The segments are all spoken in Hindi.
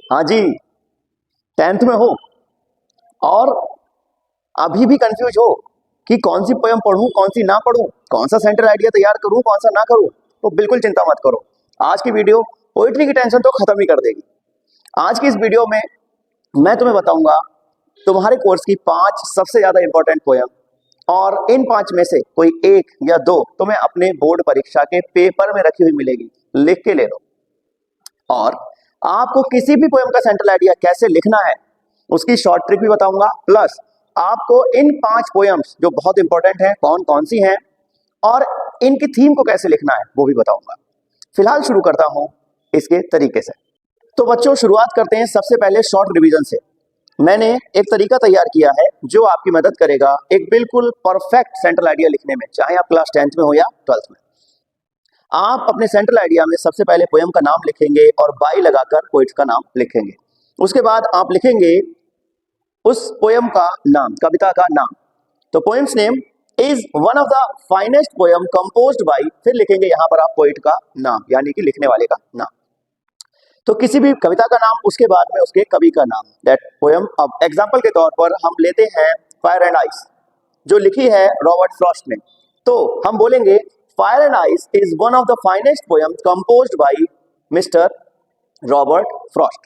हाँ जी, 10th में हो और अभी भी कंफ्यूज हो कि कौन सी पोयम पढ़ूं, कौन सी ना पढ़ूं, कौन सा सेंट्रल आइडिया तैयार करूं, कौन सा ना करूं, तो बिल्कुल चिंता मत करो। आज की वीडियो पोइट्री की टेंशन तो खत्म ही कर देगी। आज की इस वीडियो में मैं तुम्हें बताऊंगा तुम्हारे कोर्स की 5 सबसे ज्यादा इंपॉर्टेंट पोयम, और इन 5 में से कोई 1 या 2 तुम्हें अपने बोर्ड परीक्षा के पेपर में रखी हुई मिलेगी, लिख के ले लो। और आपको किसी भी पोयम का सेंट्रल आइडिया कैसे लिखना है उसकी शॉर्ट ट्रिक भी बताऊंगा, प्लस आपको इन 5 पोयम्स जो बहुत इंपॉर्टेंट हैं कौन कौन सी हैं और इनकी थीम को कैसे लिखना है वो भी बताऊंगा। फिलहाल शुरू करता हूं इसके तरीके से। तो बच्चों शुरुआत करते हैं सबसे पहले शॉर्ट रिवीजन से। मैंने एक तरीका तैयार किया है जो आपकी मदद करेगा एक बिल्कुल परफेक्ट सेंट्रल आइडिया लिखने में, चाहे आप क्लास 10th में हो या 12th में। आप अपने सेंट्रल आइडिया में सबसे पहले पोयम का नाम लिखेंगे और बाई लगाकर पोइट का नाम लिखेंगे। उसके बाद आप लिखेंगे उस पोयम का नाम, कविता का नाम। तो poems name is one of the finest poem composed bye, फिर लिखेंगे यहां पर आप पोइट का नाम यानी कि लिखने वाले का नाम। तो किसी भी कविता का नाम, उसके बाद में उसके कवि का नाम, दैट पोयम। अब एग्जांपल के तौर पर हम लेते हैं फायर एंड आइस, जो लिखी है रॉबर्ट फ्रॉस्ट ने। तो हम बोलेंगे fire and ice is one of the finest poem composed by mister Robert Frost.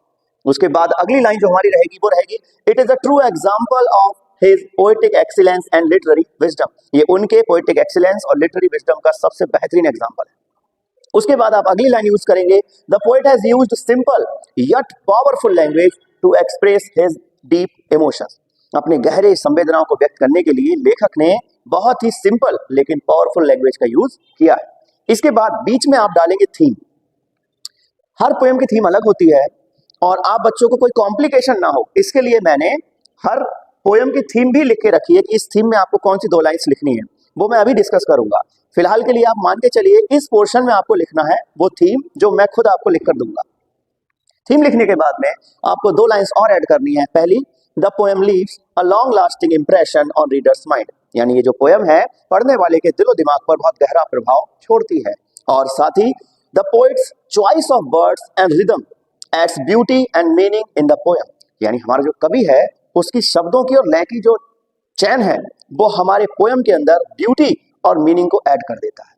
उसके बाद अगली लाइन जो हमारी रहेगी वो रहेगी it is a true example of his poetic excellence and literary wisdom. ये उनके पोएटिक एक्सीलेंस और लिटरेरी विजडम का सबसे बेहतरीन एग्जांपल है। उसके बाद आप अगली लाइन यूज करेंगे the poet has used simple yet powerful language to express his deep emotions. अपने गहरे संवेदनाओं को व्यक्त करने के लिए लेखक ने बहुत ही सिंपल लेकिन पावरफुल लैंग्वेज का यूज किया है। इसके बाद बीच में आप डालेंगे थीम। हर पोएम की थीम अलग होती है और आप बच्चों को कोई कॉम्प्लिकेशन ना हो इसके लिए मैंने हर पोएम की थीम भी लिख के रखी है कि इस थीम में आपको कौन सी 2 लाइन्स लिखनी है, वो मैं अभी डिस्कस करूंगा। फिलहाल के लिए आप मान के चलिए इस पोर्शन में आपको लिखना है वो थीम जो मैं खुद आपको लिख कर दूंगा। थीम लिखने के बाद में आपको 2 लाइन्स और ऐड करनी है। पहली, the poem leaves a long lasting impression on readers mind, यानी ये जो पोएम है पढ़ने वाले के दिलो दिमाग पर बहुत गहरा प्रभाव छोड़ती है। और साथ ही the poet's choice of words and rhythm adds beauty and meaning in the poem, यानी हमारा जो कवि है उसकी शब्दों की और लय की जो चैन है वो हमारे पोएम के अंदर ब्यूटी और मीनिंग को ऐड कर देता है।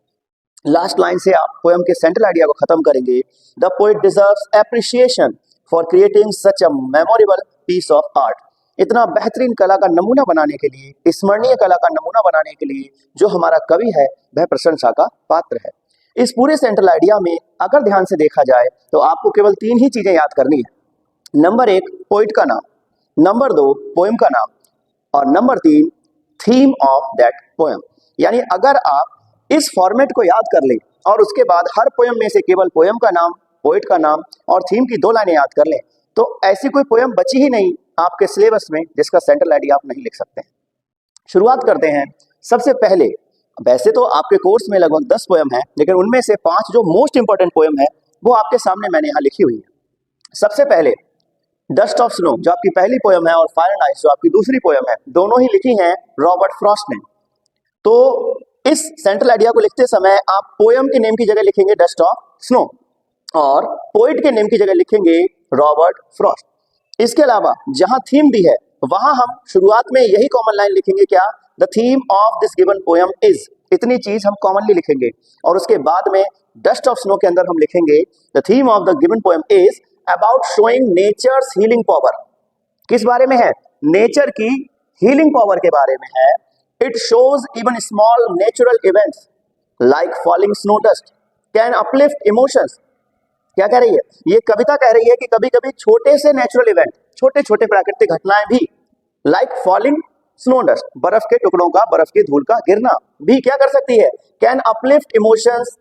लास्ट लाइन से आप पोएम के सेंट्रल आइडिया को खत्म करेंगे the poet deserves appreciation for creating such a memorable piece of art. इतना बेहतरीन कला का नमूना बनाने के लिए, स्मरणीय कला का नमूना बनाने के लिए जो हमारा कवि है वह प्रशंसा का पात्र है। इस पूरे सेंट्रल आइडिया में अगर ध्यान से देखा जाए तो आपको केवल 3 ही चीजें याद करनी है। नंबर 1 पोइट का नाम, नंबर 2 पोएम का नाम और number 3 theme of that poem. यानी अगर आप इस फॉर्मेट को याद कर लें और उसके बाद हर पोएम में से केवल पोएम का नाम, पोएट का नाम और थीम की 2 लाइनें याद कर लें तो ऐसी कोई पोएम बची ही नहीं आपके सिलेबस में जिसका सेंट्रल आइडिया आप नहीं लिख सकते हैं। शुरुआत करते हैं सबसे पहले। वैसे तो आपके कोर्स में लगभग 10 पोएम है, लेकिन उनमें से 5 जो मोस्ट इंपॉर्टेंट पोएम है वो आपके सामने मैंने यहाँ लिखी हुई है। सबसे पहले डस्ट ऑफ स्नो जो आपकी पहली पोएम है और फायर एंड आइस जो आपकी दूसरी पोएम है, दोनों ही लिखी हैं रॉबर्ट फ्रॉस्ट ने। तो इस सेंट्रल आइडिया को लिखते समय आप पोएम के नेम की जगह लिखेंगे डस्ट ऑफ स्नो और पोइट के नेम की जगह लिखेंगे रॉबर्ट फ्रॉस्ट। इसके अलावा जहां थीम दी है वहां हम शुरुआत में यही कॉमन लाइन लिखेंगे, क्या, the theme of this given poem is. इतनी चीज हम कॉमनली लिखेंगे और उसके बाद में डस्ट ऑफ स्नो के अंदर हम लिखेंगे the theme of the given poem is about showing nature's healing power. किस बारे में है? नेचर की हीलिंग पावर के बारे में है। It shows even small natural events like falling snow dust can uplift emotions. क्या कह रही है? ये कविता कह रही है कि कभी कभी छोटे से नेचुरल इवेंट, छोटे छोटे प्राकृतिक घटनाएं भी, लाइक फॉलिंग स्नो डस्ट, बर्फ के टुकड़ों का, बर्फ की धूल का गिरना भी क्या कर सकती है? Can uplift emotions,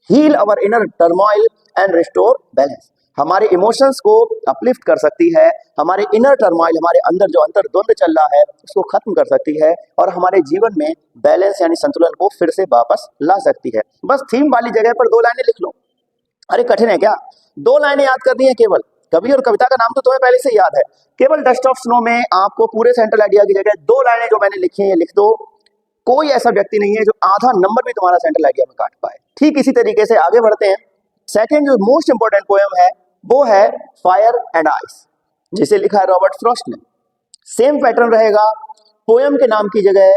heal our inner turmoil and restore balance. हमारे इमोशंस को अपलिफ्ट कर सकती है, हमारे इनर टर्मोइल, हमारे अंदर जो अंतर्द्वंद चल रहा है उसको खत्म कर सकती है और हमारे जीवन में बैलेंस यानी संतुलन को फिर से वापस ला सकती है। बस थीम वाली जगह पर 2 लाइनें लिख लो। अरे कठिन है क्या? 2 लाइनें याद करनी है केवल। कवि और कविता का नाम तो तुम्हें पहले से याद है। केवल डस्ट ऑफ स्नो में आपको पूरे सेंट्रल आइडिया की जगह 2 लाइनें जो मैंने लिखी हैं लिख दो। कोई ऐसा व्यक्ति नहीं है जो आधा नंबर भी तुम्हारा सेंट्रल आइडिया में काट पाए। ठीक इसी तरीके से आगे बढ़ते हैं। सेकंड जो मोस्ट इंपॉर्टेंट पोएम है वो है फायर एंड आइस, जिसे लिखा है रॉबर्ट फ्रॉस्ट ने। सेम पैटर्न रहेगा, पोयम के नाम की जगह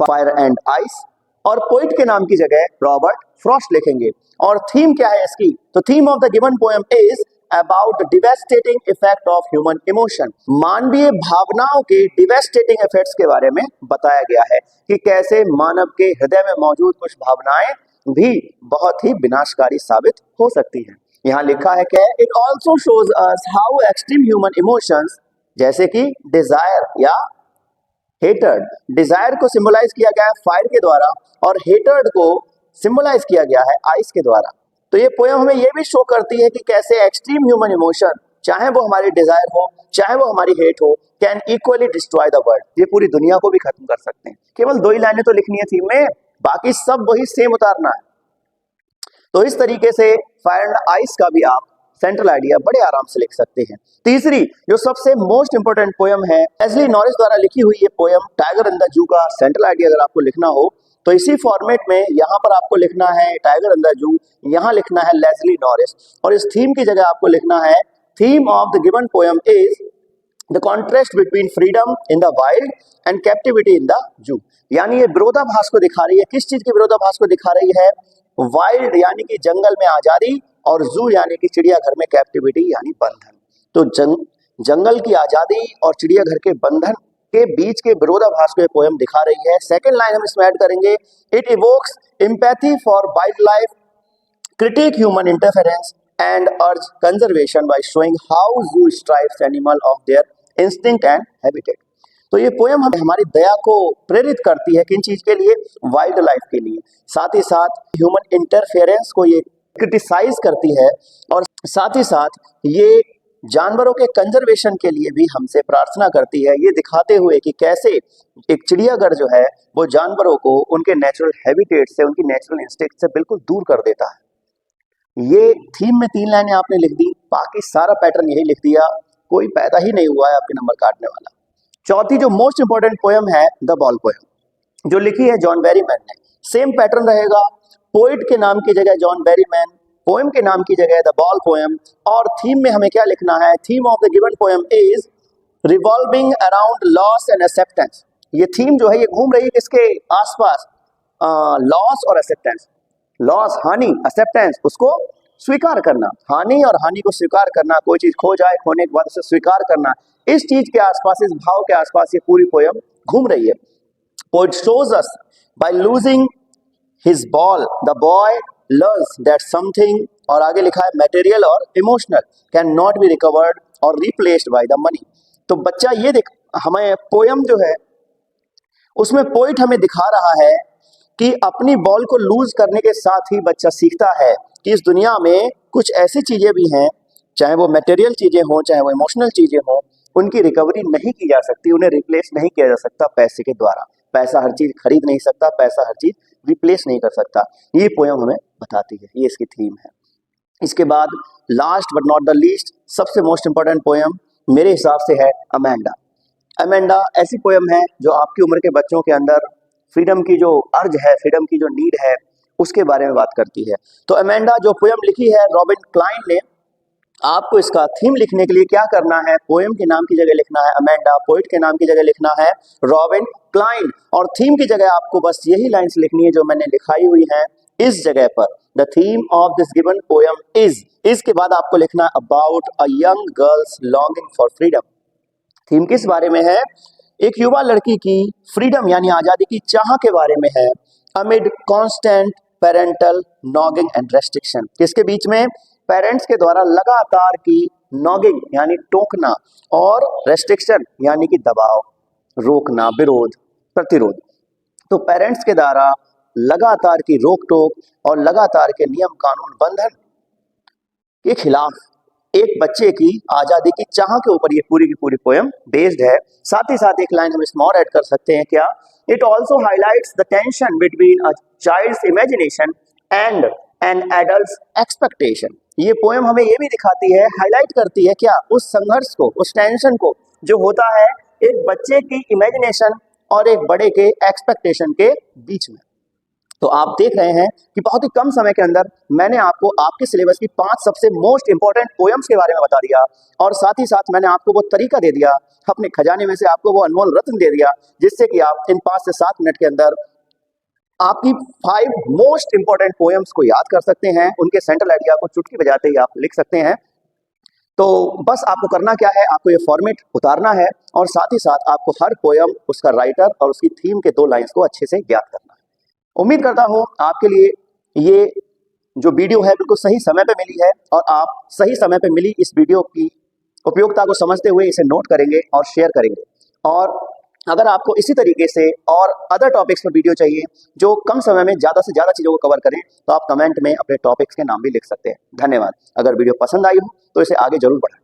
फायर एंड आइस और पोइट के नाम की जगह रॉबर्ट फ्रॉस्ट लिखेंगे। और थीम क्या है इसकी? तो theme of the given poem is about the devastating effect of human emotion. मानवीय भावनाओं के डिवेस्टेटिंग इफेक्ट्स के बारे में बताया गया है कि कैसे मानव के हृदय में मौजूद कुछ भावनाएं भी बहुत ही विनाशकारी साबित हो सकती हैं। यहाँ लिखा है कि it also shows us how extreme human emotions, जैसे कि डिजायर या हेटर्ड, डिजायर को सिंबलाइज किया गया है फायर के द्वारा और हेटर्ड को सिंबलाइज किया गया है आइस के द्वारा। तो ये पोयम हमें ये भी शो करती है कि कैसे एक्सट्रीम ह्यूमन इमोशन, चाहे वो हमारी डिजायर हो चाहे वो हमारी हेट हो, can equally destroy the world, ये पूरी दुनिया को भी खत्म कर सकते हैं। केवल 2 ही लाइनें तो लिखनी है थीम में, बाकी सब वही सेम उतारना है। तो इस तरीके से फायर एंड आइस का भी आप सेंट्रल आइडिया बड़े आराम से लिख सकते हैं। तीसरी जो सबसे मोस्ट इंपोर्टेंट पोयम है, लेस्ली नॉरिस द्वारा लिखी हुई ये poem tiger in the zoo का सेंट्रल आइडिया अगर आपको लिखना हो तो इसी फॉर्मेट में यहाँ पर आपको लिखना है टाइगर इन द जू, यहाँ लिखना है लेस्ली नॉरिस, और इस थीम की जगह आपको लिखना है theme of the given poem is the contrast between freedom in the wild and captivity in the zoo. यानी ये विरोधाभास को दिखा रही है। किस चीज के विरोधाभास को दिखा रही है? वाइल्ड यानी कि जंगल में आजादी और जू यानी कि चिड़ियाघर में कैप्टिविटी यानी बंधन। तो जंगल की आजादी और चिड़ियाघर के बंधन के बीच के विरोधाभास को ये पोयम दिखा रही है। सेकंड लाइन हम इसमें ऐड करेंगे, it evokes empathy for wild life, critique human interference and urge conservation by showing how zoo strips animal of their instinct and habitat। तो ये पोयम हमें हमारी दया को प्रेरित करती है किन चीज के लिए? वाइल्ड लाइफ के लिए। साथ ही साथ ह्यूमन इंटरफेरेंस को ये क्रिटिसाइज करती है और साथ ही साथ ये जानवरों के कंजर्वेशन के लिए भी हमसे प्रार्थना करती है, ये दिखाते हुए कि कैसे एक चिड़ियाघर जो है वो जानवरों को उनके नेचुरल हैबिटेट से, उनकी नेचुरल इंस्टिंक्ट से बिल्कुल दूर कर देता है। ये थीम में 3 लाइनें आपने लिख दी, बाकी सारा पैटर्न यही लिख दिया, कोई पैदा ही नहीं हुआ है आपके नंबर काटने वाला। चौथी जो मोस्ट इंपोर्टेंट पोयम है द बॉल पोयम, जो लिखी है जॉन बेरीमैन ने। सेम पैटर्न रहेगा, पोइट के नाम की जगह जॉन बेरीमैन, पोयम के नाम की जगह द बॉल पोयम। और थीम में हमें क्या लिखना है? Theme of the given poem is revolving around loss and acceptance. ये थीम जो है ये घूम रही है किसके आसपास? लॉस और एक्सेप्टेंस। लॉस हानि, एक्सेप्टेंस उसको स्वीकार करना, हानि और हानि को स्वीकार करना, कोई चीज खो जाए, खोने के बाद उसे स्वीकार करना, इस चीज के आसपास, इस भाव के आसपास ये पूरी पोयम घूम रही है। Poet shows us by losing his ball the boy learns that something, और आगे लिखा है मटेरियल और emotional can not be recovered और रिप्लेस्ड बाय द मनी। तो बच्चा ये हमें पोयम जो है उसमें पोइट हमें दिखा रहा है कि अपनी बॉल को लूज करने के साथ ही बच्चा सीखता है कि इस दुनिया में कुछ ऐसी चीजें भी हैं, चाहे वो मटेरियल चीजें हों चाहे वो इमोशनल चीजें हों, उनकी रिकवरी नहीं की जा सकती, उन्हें रिप्लेस नहीं किया जा सकता पैसे के द्वारा। पैसा हर चीज खरीद नहीं सकता, पैसा हर चीज रिप्लेस नहीं कर सकता। ये पोयम हमें बताती है, ये इसकी थीम है। इसके बाद last but not the least सबसे मोस्ट इंपॉर्टेंट पोयम मेरे हिसाब से है अमेंडा। अमेंडा ऐसी पोयम है जो आपकी उम्र के बच्चों के अंदर फ्रीडम की जो अर्ज है, फ्रीडम की जो नीड है, उसके बारे में बात करती है। तो अमेंडा जो पोयम लिखी है रॉबिन क्लाइन ने, आपको इसका थीम लिखने के लिए क्या करना है? पोयम के नाम की जगह लिखना है अमेंडा, पोइट के नाम की जगह लिखना है रॉबिन क्लाइन, और थीम की जगह आपको बस यही लाइंस लिखनी है जो मैंने लिखाई हुई है इस जगह पर। The theme of this given poem is, इसके बाद आपको लिखना है about a young girls longing for freedom. Theme किस बारे में है? एक युवा लड़की की फ्रीडम यानी आजादी की चाह के बारे में है। Amid constant parental nagging and restriction, किसके बीच में? पेरेंट्स के द्वारा लगातार की नॉगिंग यानी टोकना और रेस्ट्रिक्शन यानी कि दबाव, रोकना, विरोध, प्रतिरोध। तो पेरेंट्स के द्वारा लगातार की रोक टोक और लगातार के नियम कानून बंधन के खिलाफ एक बच्चे की आजादी की चाह के ऊपर ये पूरी की पूरी पोयम बेस्ड है। साथ ही साथ एक लाइन हम इसमें और ऐड कर सकते हैं, क्या? It also highlights the tension between a child's imagination and an adult's expectation. ये पोयम हमें ये भी दिखाती है, हाईलाइट करती है क्या? उस संघर्ष को, उस टेंशन को जो होता है एक बच्चे की इमेजिनेशन और एक बड़े के एक्सपेक्टेशन के बीच में। तो आप देख रहे हैं कि बहुत ही कम समय के अंदर मैंने आपको आपके सिलेबस की 5 सबसे मोस्ट इंपॉर्टेंट पोएम्स के बारे में बता दिया, और साथ ही साथ मैंने आपको वो तरीका दे दिया, अपने खजाने में से आपको वो अनमोल रत्न दे दिया, जिससे कि आप इन 5 से 7 मिनट के अंदर आपकी 5 मोस्ट इंपॉर्टेंट पोएम्स को याद कर सकते हैं। उनके सेंट्रल आइडिया को चुटकी बजाते ही आप लिख सकते हैं। तो बस आपको करना क्या है, आपको ये फॉर्मेट उतारना है, और साथ ही साथ आपको हर पोयम, उसका राइटर और उसकी थीम के 2 लाइंस को अच्छे से याद करना है। उम्मीद करता हूं आपके लिए ये जो वीडियो है बिल्कुल सही समय पे मिली है, और आप सही समय पे मिली इस वीडियो की उपयोगिता को समझते हुए इसे नोट करेंगे और शेयर करेंगे। और अगर आपको इसी तरीके से और अदर टॉपिक्स पर वीडियो चाहिए जो कम समय में ज़्यादा से ज़्यादा चीज़ों को कवर करें, तो आप कमेंट में अपने टॉपिक्स के नाम भी लिख सकते हैं। धन्यवाद। अगर वीडियो पसंद आई हो तो इसे आगे जरूर बढ़ाएं।